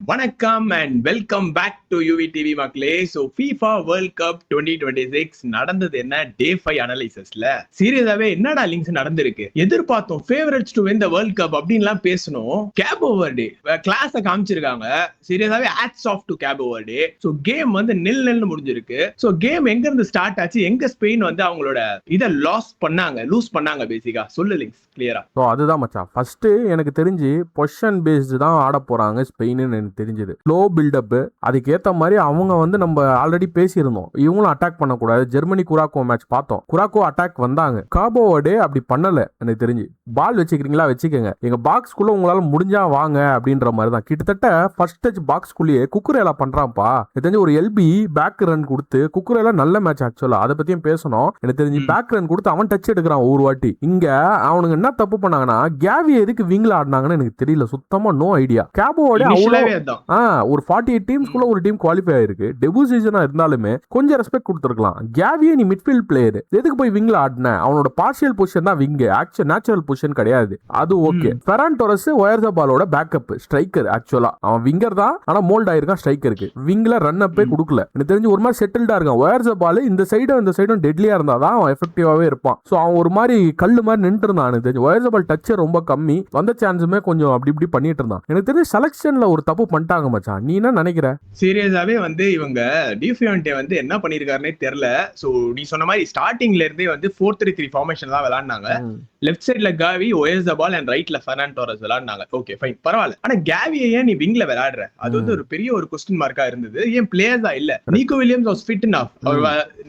வணக்கம் and welcome back to UV TV மக்களே. So FIFA world cup 2026 நடந்தது என்ன டே 5 அனலைசிஸ்ல சீரியஸாவே என்னடா லிங்க்ஸ் நடந்திருக்கு, எதிர்பார்த்தோம் favourites to win the world cup அப்படின்லாம் பேசணும். கேபோ வர்டே கிளாஸ காமிச்சிருக்காங்க. சீரியஸாவே hats off to Cabo Verde. So game வந்து நில்னு முடிஞ்சிருக்கு. சோ கேம் எங்க இருந்து ஸ்டார்ட் ஆச்சு, எங்க ஸ்பெயின் வந்து அவங்களோட இத லூஸ் பண்ணாங்க பேசிக்கா சொல்லு லிங்க்ஸ் கிளியரா. ஸோ அதுதான் மச்சான். ஃபர்ஸ்ட் எனக்கு தெரிஞ்சு பொசிஷன் பேஸ்டு தான் ஆட போறாங்க ஸ்பெயின் எனக்கு தெரிஞ்சது. ஸ்லோ பில்டப், அதுக்கேற்ற மாதிரி அவங்க வந்து நம்ம ஆல்ரெடி பேசியிருந்தோம், இவங்களும் அட்டாக் பண்ணக்கூடாது. ஜெர்மனி குராக்கோ மேட்ச் பார்த்தோம், குராக்கோ அட்டாக் வந்தாங்க. காபோ வர்டே அப்படி பண்ணல எனக்கு தெரிஞ்சு. பால் வச்சுக்கிறீங்களா வச்சுக்கோங்க, எங்க பாக்ஸ்குள்ள உங்களால முடிஞ்சா வாங்க அப்படின்ற மாதிரி தான். கிட்டத்தட்ட ஃபர்ஸ்ட் டச் பாக்ஸ்குள்ளேயே குக்குரேலா பண்றான்ப்பா. எனக்கு தெரிஞ்சு ஒரு எல்பி பேக் ரன் கொடுத்து, குக்குரேலா நல்ல மேட்ச் ஆக்சுவலா, அதை பத்தியும் பேசணும். எனக்கு தெரிஞ்சு பேக் ரன் கொடுத்து அவன் டச் எடுக்கிறான் ஒரு வாட்டி. இங்க அவனுங்க என்ன தப்பு பண்ணாங்கன்னா, கேவி எதுக்கு விங்ல ஆடினாங்கன்னு எனக்கு தெரியல சுத்தமா. No idea. கேபோவோட ஒரு 48 டீம்ஸ்குள்ள ஒரு டீம் குவாலிஃபை ஆயிருக்கு. டெபு சீசனா இருந்தாலுமே கொஞ்சம் ரெஸ்பெக்ட் கொடுத்துருக்கலாம். கேவியே நீ மிட்ஃபீல்ட் பிளேயர், எதுக்கு போய் விங்ல ஆடின? அவனோட பார்ஷியல் பொசிஷன் தான் விங், ஆக்சுவல் நேச்சுரல் பொசிஷன் கிடையாது. அது ஓகே. ஃபெரான் டோரஸ் ஒயர்சபாலோட பேக்கப் ஸ்ட்ரைக்கர். ஆக்சுவலா அவன் விங்கர் தான், ஆனா மோல்ட் ஆயிருக்கான் ஸ்ட்ரைக்கருக்கு. விங்ல ரன் அப்பே கொடுக்கல. எனக்கு தெரிஞ்சு ஒரு மாதிரி செட்டில்டா இருக்கான். ஒயர்சபால் இந்த சைடும் டெட்லியா இருந்தாதான் அவன் எஃபெக்டிவாவே இருப்பான். சோ அவன் ஒரு மாதிரி கல்லு மாதிரி நின்று இருந்தான். எனக்கு தெரிஞ்சு ஒயர்சபால் டச் ரொம்ப கம்மி, வந்த சான்ஸுமே கொஞ்சம் அப்படி இப்படி பண்ணிட்டு இருந்தான். எனக்கு தெரிஞ்சு செலக்ஷன்ல ஒரு தப்பு பண்ணிட்டாங்க மச்சான். நீ என்ன நினைக்கிற? சீரியஸாவே வந்து இவங்க டிஃபியன்டே வந்து என்ன பண்ணிருக்காருன்னே தெரியல. சோ நீ சொன்ன மாதிரி ஸ்டார்டிங்ல இருந்தே வந்து 4-3-3 ஃபார்மேஷன் தான் விளையாடுனாங்க. லெஃப்ட் சைட்ல காவி, ஒயர்சபால் அண்ட் ரைட்ல ஃபெரான் டோரஸ் விளையாடுனாங்க. ஓகே ஃபைன், பரவாயில்ல. ஆனா கேவியை ஏன் நீ விங்ல விளையாடுற? அது வந்து ஒரு பெரிய ஒரு கொஸ்டின் மார்க்கா இருந்தது. ஏன் பிளேயர்ஸா இல்ல? நீக்கோ வில்லியம்ஸ் வாஸ் ஃபிட் இனஃப்.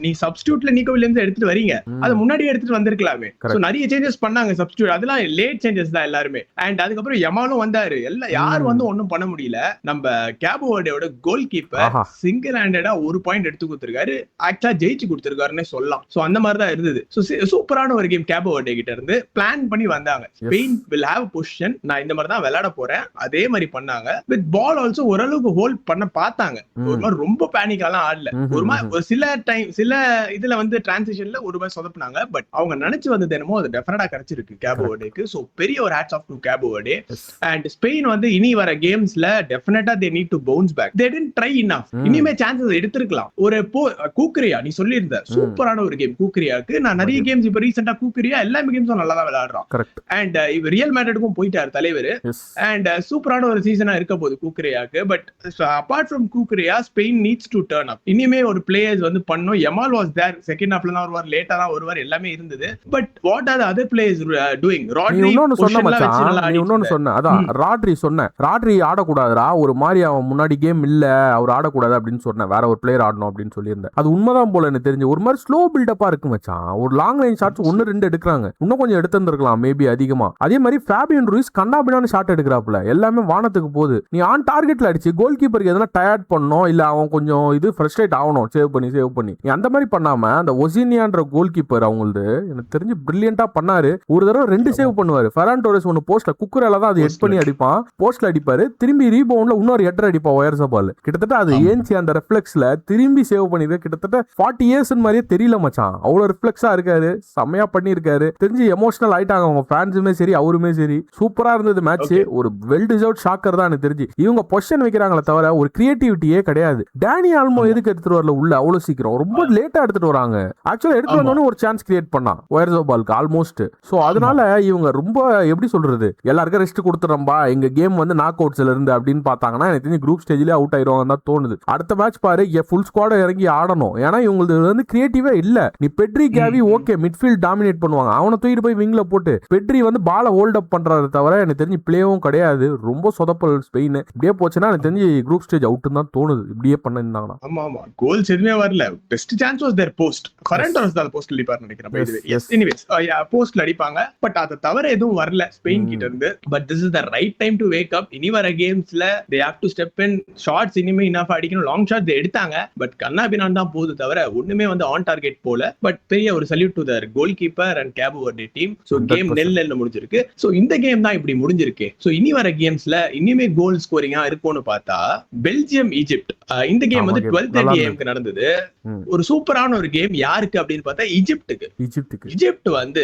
நீ சப்ஸ்டிட்யூட்ல நீக்கோ வில்லியம்ஸ் எடுத்துட்டு வரீங்க, அது முன்னாடியே எடுத்துட்டு வந்திருக்கலாமே. சோ நிறைய சேஞ்சஸ் பண்ணாங்க சப்ஸ்டிட்யூட், அதெல்லாம் லேட் சேஞ்சஸ் தான் எல்லாருமே. அண்ட் அதுக்கப்புறம் யமாலும் வந்தாரு. எல்லாம் யார் வந்து ஒன்னும் பண்ண முடியல. நம்ம கேபோ வர்டேவோட கோல் கீப்பர் சிங்கிள் ஹேண்டடா ஒரு பாயிண்ட் எடுத்து கொடுத்திருக்காரு. ஆக்சுவலா ஜெயிச்சு கொடுத்திருக்காருன்னு சொல்லலாம். சோ அந்த மாதிரி தான் இருந்தது. சோ சூப்பரான ஒரு கேம் கேபோ வர்டே கிட்ட இருந்து பிளான் பண்ணி வந்தாங்க. ஸ்பெயின் will have பொசிஷன், நான் இந்த மாதிரி தான் விளையாட போறேன், அதே மாதிரி பண்ணாங்க. வித் பால் ஆல்சோ ஓரளவுக்கு ஹோல்ட் பண்ண பார்த்தாங்க. ஒரு மாதிரி ரொம்ப பேனிக்காலாம் ஆடல. ஒரு மாதிரி சில இதுல வந்து டிரான்சிஷன்ல ஒரு மாதிரி சொதப்பினாங்க. பட் அவங்க நினைச்சு வந்தது என்னமோ அது டெஃபினட்டா கிடைச்சிருக்கு கேபோ வர்டேக்கு. சோ பெரிய ஒரு hats off to Cabo Verde. And Spain வந்து இனி வர கேம்ஸ்ல டெஃபினட்டா they need to bounce back. They didn't try enough. இனிமே சான்சஸ் எடுத்துக்கலாம். ஒரு கூக்ரியா நீ சொல்லியிருந்த சூப்பரான ஒரு கேம் கூக்ரியாக்கு. நான் நிறைய கேம்ஸ் இப்ப ரீசெண்டா கூக்ரியா எல்லா கேம்ஸும் நல்லா தான் விளையாடுறான். அண்ட் இவர் ரியல் மேட்ரிடுக்கும் போயிட்டாரு தலைவர். அண்ட் சூப்பரான ஒரு சீசனா இருக்க போகுது கூக்ரியாக்கு. But apart from Cucurella, Spain needs to turn up. இனிமே ஒரு பிளேயர்ஸ் வந்து பண்ணும். யமால் வாஸ் தேர், செகண்ட் ஹாஃப்ல தான் ஒருவார், லேட்டா தான் ஒருவார், எல்லாமே இருந்தது. But what are the other players doing? Rodri Rodri ஆடக்கூடாதுடா, ஒரு மாதிரி அவன் முன்னாடி கேம் இல்ல, அவர் ஆடக்கூடாது அப்படின்னு சொன்னேன். வேற ஒரு பிளேயர் ஆடணும் அப்படின்னு சொல்லியிருந்தேன். அது உண்மைதான் போல எனக்கு தெரிஞ்சு. ஒரு மாதிரி ஸ்லோ பில்டப்பா இருக்கு மச்சான். ஒரு லாங் லைன் ஷாட்ஸ் 1-2 எடுக்கிறாங்க, இன்னும் கொஞ்சம் எடுத்திருந்திருக்கலாம் மேபி அதிகமா. அதே மாதிரி ஃபேபியன் ரூயிஸ் கண்ணாபின்னான ஷாட் எடுக்கிறாப்புல, எல்லாமே வானத்துக்கு போகுது. நீ ஆன் டார்கெட்ல அடிச்சு கோல் கீப்பருக்கு எதனா டயர்ட் பண்ணணும், இல்ல அவன் கொஞ்சம் இது ஃப்ரஸ்ட்ரேட் ஆகணும், சேவ் பண்ணி நீ அந்த மாதிரி பண்ணாம அந்த ஒசினியான்ற கோல் கீப்பர் அவங்களது எனக்கு தெரிஞ்சு பிரில்லியண்டா பண்ணாரு. ஒரு தடவை 2 சேவ் பண்ணுவாரு. ஃபெரான் டோரஸ் ஒன்னு போஸ்ட்ல, குக்குரேல தான் அது ஹெட் பண்ணி அடிப்பான், போஸ்ட்ல அடிப்பாரு, திரும்பி ரீபவுண்ட்ல இன்னொரு ஹெட்டர் அடிப்பா ஒயர்சபால். கிட்டத்தட்ட அது ஏஞ்சி அந்த ரெஃப்ளெக்ஸ்ல திரும்பி சேவ் பண்ணிருக்கு. கிட்டத்தட்ட 40 இயர்ஸ் மாதிரியே தெரியல மச்சான். அவ்வளவு ரிஃப்ளெக்ஸா இருக்காரு, செம்மையா பண்ணிருக்காரு. தெரிஞ்சு எமோஷனல் ஆயிட்டாங்க அவங்க ஃபேன்ஸுமே சரி, அவருமே சரி. சூப்பரா இருந்தது மேட்ச். ஒரு வெல் டிசர்வ்ட் ஷாக்கர் தான் எனக்கு தெரிஞ்சு. இவங்க பொசிஷன் வைக்கிறாங்களே தவிர ஒரு கிரியேட்டிவிட்டியே கிடையாது. டேனி ஆல்மோ எதுக்கு எடுத்துட்டு வரல உள்ள அவ்வளவு சீக்கிரம்? ரொம்ப லேட்டா எடுத்துட்டு வராங்க. ஆக்சுவலா எடுத்துட்டு வந்தோடனே ஒரு சான்ஸ் கிரியேட் பண்ணா ஒயர்சபாலுக்கு ஆல்மோஸ்ட். சோ அதனால இவங்க ரொம்ப எப்படி சொல்றது, எல்லாருக்கும் ரெஸ்ட் கொடுத்துறம்பா, எங்க கேம் வந்து நாக் அவுட்ஸ்ல இருந்து அப்படின்னு பார்த்தாங்கன்னா எனக்கு தெரிஞ்சு குரூப் ஸ்டேஜ்ல அவுட் ஆயிடுவாங்க தான் தோணுது. அடுத்த மேட்ச் பாரு, ஃபுல் ஸ்குவாட் இறங்கி ஆடணும். ஏன்னா இவங்களுக்கு வந்து கிரியேட்டிவா இல்ல. நீ Pedri Gavi okay midfield dominate பண்ணுவாங்க, அவனை தூக்கிட்டு போய் விங்ல போட்டு பெட்ரி வந்து பால ஹோல்ட் அப் பண்றாரு தவிர எனக்கு தெரிஞ்சு பிளேவும் கிடையாது. ரொம்ப சொதப்பல் ஸ்பெயின். இப்படியே போச்சுன்னா எனக்கு தெரிஞ்சு குரூப் ஸ்டேஜ் அவுட் தான் தோணுது, இப்படியே பண்ணிருந்தாங்கன்னா. ஆமா கோல்ஸ் எதுவுமே வரல. Best chance was their post. Ferran Torres தான் போஸ்ட் அடிப்பார் நினைக்கிறேன். பை தி வே எனிவேஸ் போஸ்ட்ல அடிப்பாங்க. பட் அத தவிர எதுவும் வரல ஸ்பெயின் கிட்ட இருந்து. But this is the right time to wake up. இனி வர கேம்ஸ்ல they have to step in. Shots இனிமே இனஃப் அடிக்கணும். லாங் ஷாட்ஸ் எடுத்தாங்க, பட் கண்ணாபினான் தான் போகுது தவிர ஒண்ணுமே வந்து ஆன் டார்கெட் போல. பட் பெரிய ஒரு salute to their goalkeeper and Cabo Verde team. So game நெல்ல முடிஞ்சிருக்கு. சோ இந்த கேம் தான் இப்படி முடிஞ்சிருக்கு. சோ இனி வர கேம்ஸ்ல இனிமே கோல் ஸ்கோரிங்கா இருக்கும்னு பார்த்தா பெல்ஜியம் ஈஜிப்ட். இந்த கேம் வந்து 12:30 AM நடந்தது. ஒரு சூப்பரான ஒரு கேம். யாருக்கு அப்படின்னு பார்த்தா ஈஜிப்டுக்கு. ஈஜிப்ட் வந்து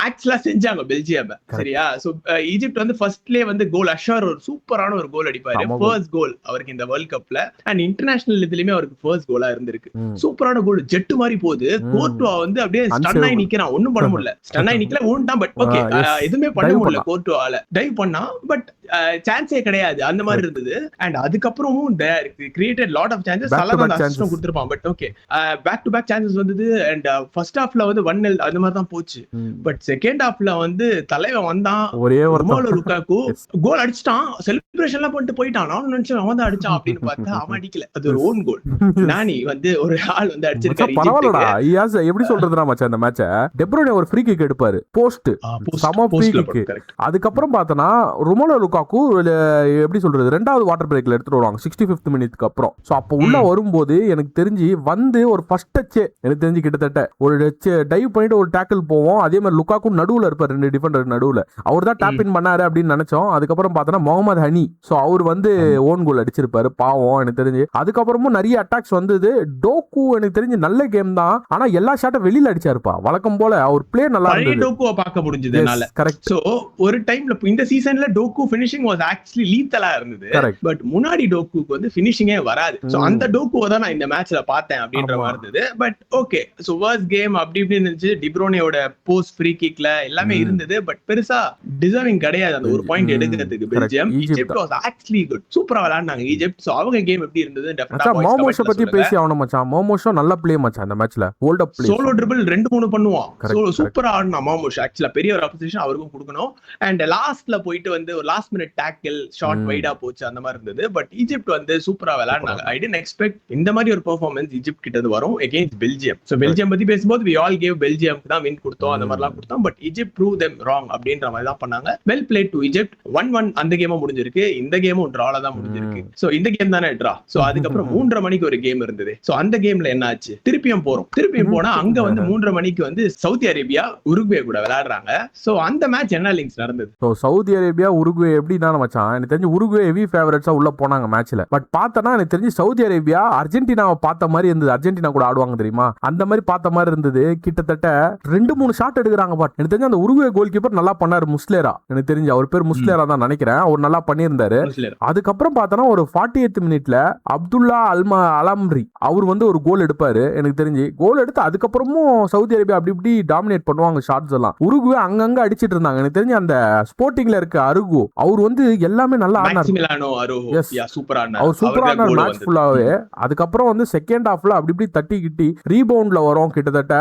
ஆக்சுவலா செஞ்சாங்க பெல்ஜியம், சரியா? சோ ஈஜிப்ட் வந்து ஃபர்ஸ்ட்லயே வந்து கோல் அஷர் ஒரு சூப்பரான ஒரு கோல் அடிப்பாரு. பண்ணிருப்பாரு. ஃபர்ஸ்ட் கோல் அவருக்கு இந்த வேர்ல்ட் கப்ல அண்ட் இன்டர்நேஷனல் இதுலயுமே அவருக்கு ஃபர்ஸ்ட் கோலா இருந்திருக்கு. சூப்பரான கோல், ஜெட் மாதிரி போகுது. கோர்ட்டுவா வந்து அப்படியே ஸ்டன் ஆகி நிக்கிறான், ஒண்ணும் பண்ண முடியல. ஸ்டன் ஆகி நிக்கல, ஊன்ட்டான். பட் ஓகே, எதுவுமே பண்ண முடியல கோர்ட்டுவால. டைவ் பண்ணா பட் சான்ஸே கிடையாது, அந்த மாதிரி இருந்தது. அண்ட் அதுக்கப்புறமும் created lot of chances, Salah அந்த அசிஸ்டும் கொடுத்திருப்பான். But okay, back to back chances வந்தது. அண்ட் ஃபர்ஸ்ட் ஹாஃப்ல வந்து 1-0 அந்த மாதிரி தான் போச்சு. பட் செகண்ட் ஹாஃப்ல வந்து தலைவன் வந்தான், ஒரே ஒரு லுக்காக்கு கோல் அடிச்சிட்டான். செலிப்ரேஷன்லாம் பண்ணிட்டு போயிட்டான். நான் நினைச்சேன் அவன் தான் அடிச்சான் அப்படின்னு பார்த்தா அவன் அடிக்கல, அது ஒரு ஓன் கோல். நானி வந்து ஒரு ஆள் வந்து அடிச்சிருக்காரு. பரவாயில்லடா, எப்படி சொல்றதுனா மச்சான், இந்த மேட்ச டெ ப்ரூய்னே ஒரு ஃப்ரீ கிக் எடுப்பாரு, போஸ்ட் சம ஃப்ரீ கிக். அதுக்கப்புறம் பார்த்தனா ரொமெலோ லுகாக்கு எப்படி சொல்றது, ரெண்டாவது வாட்டர் பிரேக்ல எடுத்துட்டு வருவாங்க 65th மினிட்க்கு அப்புறம். சோ அப்ப உள்ள வரும்போது எனக்கு தெரிஞ்சு வந்து ஒரு ஃபர்ஸ்ட் டச் எனக்கு தெரிஞ்சு கிட்டத்தட்ட ஒரு டைவ் பண்ணிட்டு ஒரு டேக்கிள் போவோம். அதே மாதிரி லுகாக்கு நடுவுல இருப்பார், ரெண்டு டிஃபெண்டர் நடுவுல. அவர் தான் டேப் இன் பண்ணாரு அப்படின்னு நினைச்சோம். அதுக்கப்புறம் பார்த்தனா முகமது ஹனி, சோ அவர் வந்து ஓன் கோல் அடிச்சிருப்பாரு பாவம் எனக்கு தெரிஞ்சு. அதுக்கப்புறமும் நிறைய அட்டாக்ஸ் வந்தது. டோக்கு எனக்கு தெரிஞ்சு நல்ல கேம் தான், ஆனா எல்லா ஷாட்டும் வெளியில அடிச்சாருப்பா வழக்கம் போல. அவர் பிளே நல்லா இருந்தது, டோக்குவை பார்க்க முடிஞ்சது. கரெக்ட். சோ ஒரு டைம்ல இந்த சீசன்ல டோக்கு ஃபினிஷிங் வாஸ் ஆக்சுவலி லீத்தலா இருந்தது. பட் முன்னாடி டோக்குக்கு வந்து ஃபினிஷிங்கே வராது. சோ அந்த டோக்குவை தான் நான் இந்த மேட்ச்ல பார்த்தேன் அப்படின்ற மாதிரி இருந்தது. But okay, so first game அப்படி இப்படி இருந்துச்சு. டி ப்ரூய்னேயோட போஸ்ட் ஃப்ரீ கிக்ல எல்லாமே இருந்தது. பட் பெருசா டிசர்விங் கிடையாது அந்த ஒரு பாயிண்ட் எடுக்கிறதுக்கு Belgium. Egypt was actually good, சூப்பரா விளையாடுனாங்க ஈஜிப்ட். சோ அவங்க கேம் எப்படி இருந்தது டெஃபினட்டா மோமோஷ பத்தி பேசி ஆவணும் மச்சான். மோமோஷோ நல்ல ப்ளே மச்சான் அந்த மேட்ச்ல. ஹோல்ட் அப் ப்ளே, சோலோ ட்ரிபிள் 2-3 பண்ணுவான். சூப்பரா ஆடுனா மோமோஷ். ஆக்சுவலா பெரிய ஒரு அப்ரிசியேஷன் அவருக்கும் கொடுக்கணும். அண்ட் லாஸ்ட்ல போயிட்டு வந்து ஒரு லாஸ்ட் மினிட் டேக்கிள் ஷார்ட் வைடா போச்சு, அந்த மாதிரி இருந்தது. பட் ஈஜிப்ட் வந்து சூப்பரா விளையாடுனாங்க. ஐ டிடன்ட் எக்ஸ்பெக்ட் இந்த மாதிரி ஒரு பெர்ஃபார்மன்ஸ் ஈஜிப்ட் கிட்ட இருந்து வரும் அகைன்ஸ்ட் பெல்ஜியம். சோ பெல்ஜியம் பத்தி பேசும்போது we all gave பெல்ஜியம்க்கு தான் வின் கொடுத்தோம், அந்த மாதிரிலாம் கொடுத்தோம். But Egypt prove them wrong அப்படின்ற மாதிரி தான் பண்ணாங்க. Well plate to Egypt. 1-1 அந்த கேமும் முடிஞ்சிருக்கு, இந்த கேமும் டிரால தான் முடிஞ்சிருக்கு. சோ இந்த கேம் தானே டிரா. சோ அதுக்கப்புறம் 3:30 மணிக்கு ஒரு கேம் இருந்தது. சோ அந்த கேம்ல என்ன ஆச்சு, திருப்பியும் போனா அங்க வந்து 3:30 மணிக்கு வந்து சவுதி அரேபியா உருகுவே கூட விளையாடுறாங்க. சோ அந்த மேட்ச் என்ன லிங்க்ஸ் நடந்தது. சோ சவுதி அரேபியா உருகுவே எப்படி தான் மச்சான், எனக்கு தெரிஞ்சு உருகுவே ஹெவி ஃபேவரட்ஸா உள்ள போனாங்க மேட்ச்ல. பட் பார்த்தனா எனக்கு தெரிஞ்சு சவுதி அரேபியா அர்ஜென்டினாவை பார்த்த மாதிரி இருந்தது. அர்ஜென்டினா கூட ஆடுவாங்க தெரியுமா, அந்த மாதிரி பார்த்த மாதிரி இருந்தது. கிட்டத்தட்ட 2-3 ஷாட் எடுக்கிறாங்க. பட் எனக்கு தெரிஞ்சு அந்த உருகுவே கோல் கீப்பர் நல்லா பண்ணாரு, முஸ்லேரா. எனக்கு தெரிஞ்சு அவர் பேர் முஸ்லேரா தான் நினைக்கிறேன். அவர் நல்லா பண்ணியிருந்தாரு. அதுக்கப்புறம் பார்த்தனா ஒரு 48th மினிட்ல அப்துல்லா அலம்ரி அவர் வந்து ஒரு கோல் எடுப்பாரு. எனக்கு தெரிஞ்சு கோல் எடுத்து அதுக்கப்புறமும் சவுதி அரேபியா அப்படி இப்படி டாமினேட் பண்ணுவாங்க ஷாட்ஸ் எல்லாம். உருகுவே அங்கங்க அடிச்சிட்டு இருந்தாங்க. எனக்கு தெரிஞ்சு அந்த ஸ்போர்ட்டிங்ல இருக்க அருகு அவர் வந்து எல்லாமே நல்லா ஆனாரு. அவர் சூப்பரா ஆனார் மேட்ச் ஃபுல்லாவே. அதுக்கப்புறம் வந்து செகண்ட் ஹாஃப்ல அப்படி இப்படி தட்டி கிட்டி ரீபவுண்ட்ல வரும், கிட்டத்தட்ட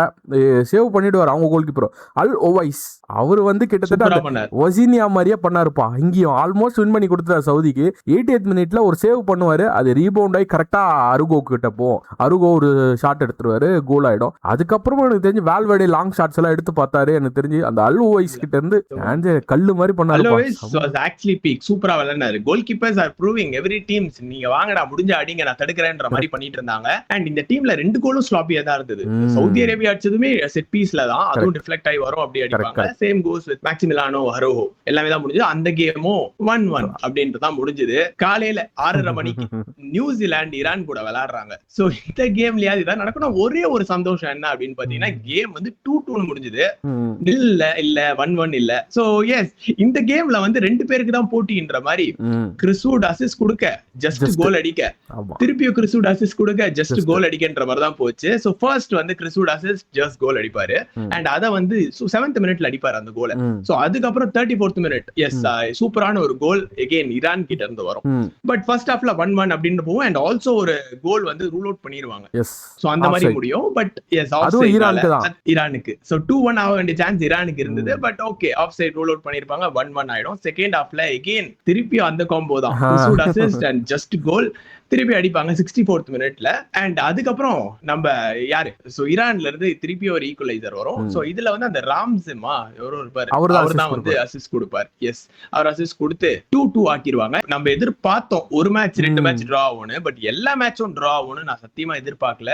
சேவ் பண்ணிடுவார் அவங்க கோல் கீப்பர் அல் ஒவைஸ். அவர் வந்து கிட்டத்தட்ட வசீனியா மாதிரியே பண்ணாருப்பா. இங்கேயும் ஆல்மோஸ்ட் வின் பண்ணி கொடுத்தாரு சவுதிக்கு. 80th மினிட்ல ஒரு சேவ் பண்ணுவாரு, அது ரீபவுண்ட் ஆகி கரெக்டா அருகோ கிட்ட போகும். அருகோ ஒரு ஷாட் எடுத்துருவாரு, கோல் ஆயிடும். அதுக்கப்புறம் எனக்கு தெரிஞ்சு வால்வர்டே லாங் ஷாட்ஸ் எல்லாம் எடுத்து பார்த்தாரு. எனக்கு தெரிஞ்சு அந்த அல் ஒவைஸ் கிட்ட இருந்து கல்லு மாதிரி பண்ணாரு. சூப்பரா விளையாடுனாரு. Goalkeepers are proving every teams, நீங்க வாங்கடா முடிஞ்ச அடிங்க நான் தடுக்கிறேன்ற மாதிரி பண்ணிட்டு இருந்தாங்க. அண்ட் இந்த டீம்ல 2 கோலும் ஸ்லாப்பியா தான் இருந்தது. சவுதி அரேபியா அடிச்சதுமே செட் பீஸ்ல தான், அதுவும் டிஃப்ளெக்ட் ஆகி வரும், அப்படி அடிப்பாங்க. Same goes with Maximiliano Araujo. எல்லாமே தான் முடிஞ்சது. அந்த கேமும் 1-1 அப்படின்ட்டு தான் முடிஞ்சது. காலையில 6:30 மணிக்கு நியூசிலாந்து ஈரான் கூட விளையாடுறாங்க. சோ இந்த கேம்லயாவது இதான் நடக்கணும். ஒரே ஒரு சந்தோஷம் என்ன அப்படின்னு பாத்தீங்கன்னா, கேம் வந்து 2-2 முடிஞ்சது. இல்ல 1-1 இல்ல. சோ எஸ், இந்த கேம்ல வந்து 2 பேருக்கு தான் போட்டின்ற மாதிரி கிறிஸ்வுட் அசிஸ்ட் கொடுக்க ஜஸ்ட் கோல் அடிக்க, திருப்பியும் கிறிஸ்வுட் அசிஸ்ட் கொடுக்க ஜஸ்ட் கோல் அடிக்கன்ற மாதிரி தான் போச்சு. சோ ஃபர்ஸ்ட் வந்து கிறிஸ்வுட் அசிஸ்ட் ஜஸ்ட் கோல் அடிப்பாரு. அண்ட் அத வந்து 7th மினிட்ல அடிப்பாரு அந்த கோலை. சோ அதுக்கப்புறம் 34th மினிட் எஸ் சூப்பரான ஒரு கோல் எகைன் ஈரான் கிட்ட இருந்து வரும். பட் ஃபர்ஸ்ட் ஹாஃப்ல 1-1 அப்படின்னு போகும். அண்ட் ஆல்சோ ஒரு கோல் வந்து ரூல் அவுட் பண்ணிடுவாங்க. சோ அந்த மாதிரி முடியும். பட் எஸ் ஈரானுக்கு சோ 2-1 ஆக வேண்டிய சான்ஸ் ஈரானுக்கு இருந்தது. But okay, offside rule out பண்ணிருப்பாங்க, 1-1 ஆயிடும். செகண்ட் ஹாஃப்ல எகைன் திருப்பி அந்த காம்போ தான், கிறிஸ்வுட் அசிஸ்ட் அண்ட் ஜஸ்ட் கோல் திருப்பி அடிப்பாங்க 64th மினிட்ல. அண்ட் அதுக்கப்புறம் நம்ம யாரு, சோ ஈரான்ல இருந்து திருப்பி ஒரு ஈக்குவலைசர் வரும். சோ இதுல வந்து அந்த ராம்சிமா இருப்பாரு, அவர் தான் வந்து அசிஸ்ட் கொடுப்பார். எஸ், அவர் அசிஸ்ட் கொடுத்து 2-2 ஆக்கிடுவாங்க. நம்ம எதிர்பார்த்தோம் ஒரு மேட்ச் 2 மேட்ச் டிரா ஆகும்னு. பட் எல்லா மேட்சும் டிரா ஆகும்னு நான் சத்தியமா எதிர்பார்க்கல.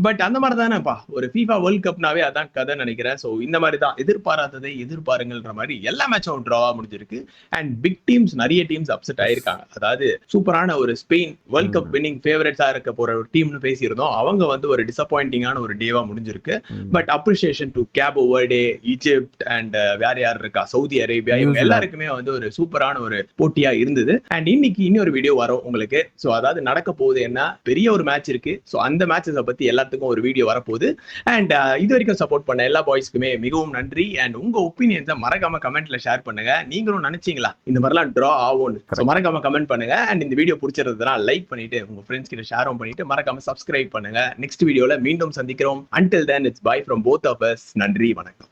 பட் அந்த மாதிரி தானேப்பா ஒரு FIFA வேர்ல்ட் கப்னாவே அதான் கதை நினைக்கிறேன். ஸோ இந்த மாதிரி தான் எதிர்பாராததை எதிர்பாருங்கன்ற மாதிரி எல்லா மேட்சும் ட்ராவா முடிஞ்சிருக்கு. அண்ட் பிக் டீம்ஸ் நிறைய டீம்ஸ் அப்செட் ஆயிருக்காங்க. அதாவது சூப்பரான ஒரு ஸ்பெயின் வேர்ல்ட் கப் வின்னிங் ஃபேவரட்ஸா இருக்க போற ஒரு டீம்னு பேசியிருந்தோம். அவங்க வந்து ஒரு டிசப்பாயிண்டிங்கான ஒரு டேவா முடிஞ்சிருக்கு. But appreciation to Cabo Verde, Egypt and வேற யார் இருக்கா, சவுதி அரேபியா, இவங்க எல்லாருக்குமே வந்து ஒரு சூப்பரான ஒரு போட்டியா இருந்தது. அண்ட் இன்னைக்கு இன்னொரு வீடியோ வரும் உங்களுக்கு. ஸோ அதாவது நடக்க போகுது என்ன, பெரிய ஒரு மேட்ச் இருக்கு. ஸோ அந்த மேட்சஸை பத்தி எல்லாத்துக்கும் ஒரு வீடியோ வரப்போகுது. அண்ட் இது வரைக்கும் சப்போர்ட் பண்ண எல்லா பாய்ஸ்க்குமே மிகவும் நன்றி. அண்ட் உங்க ஒப்பீனியன்ஸை மறக்காம கமெண்ட்ல ஷேர் பண்ணுங்க. நீங்களும் நினைச்சீங்களா இந்த மாதிரிலாம் டிரா ஆகும்னு? மறக்காம கமெண்ட் பண்ணுங்க. அண்ட் இந்த வீடியோ பிடிச்சிருந்ததுனா லைக் பண்ணிட்டு உங்க ஃப்ரெண்ட்ஸ் கிட்ட ஷேரும் பண்ணிட்டு மறக்காம சப்ஸ்கிரைப் பண்ணுங்க. நெக்ஸ்ட் வீடியோல மீண்டும் சந்திக்கிறோம். Until then, it's bye from both of us. நன்றி, வணக்கம்.